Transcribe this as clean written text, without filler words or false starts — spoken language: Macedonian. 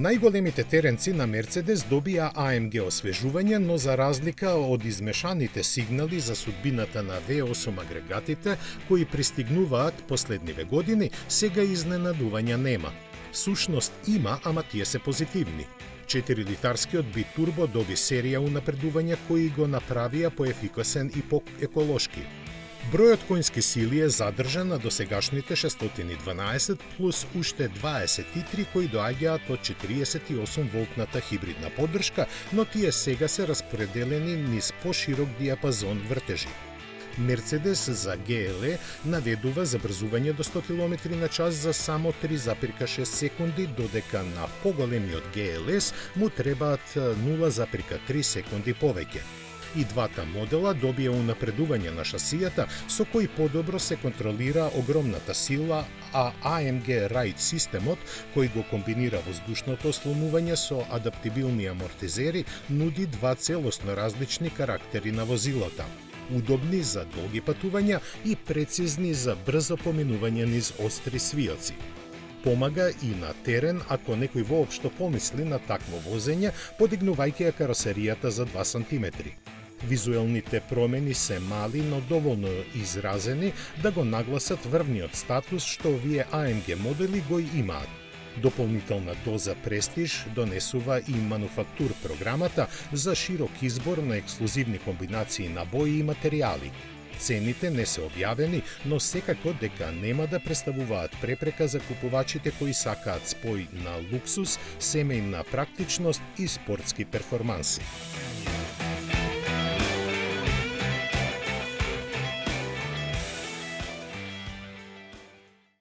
Најголемите теренци на Мерцедес добија AMG освежување, но за разлика од измешаните сигнали за судбината на V8 агрегатите кои пристигнуваат последниве години, сега изненадувања нема. Всушност има, ама тие се позитивни. 4-литарскиот битурбо доби серија унапредувања кои го направија поефикасен и поеколошки. Бројот коњски сили е задржан на досегашните 612 плюс уште 23 кои доаѓаат од 48 волтната хибридна поддршка, но тие сега се распределени низ поширок диапазон вртежи. Мерцедес за GLE наведува забрзување до 100 км на час за само 3,6 секунди, додека на поголемиот GLS му требаат 0,3 секунди повеќе. И двата модела добија унапредување на шасијата, со кои подобро се контролира огромната сила, а AMG Ride системот, кој го комбинира воздушното ослонување со адаптибилни амортизери, нуди два целосно различни карактери на возилото. Удобни за долги патувања и прецизни за брзо поминување низ остри свиоци. Помага и на терен ако некој воопшто помисли на такво возење, подигнувајќи ја каросеријата за 2 см. Визуелните промени се мали, но доволно изразени да го нагласат врвниот статус што овие AMG модели го имаат. Дополнителна доза престиж донесува и мануфактур програмата за широк избор на ексклузивни комбинации на бои и материјали. Цените не се објавени, но секако дека нема да представуваат препрека за купувачите кои сакаат спој на луксус, семејна практичност и спортски перформанси.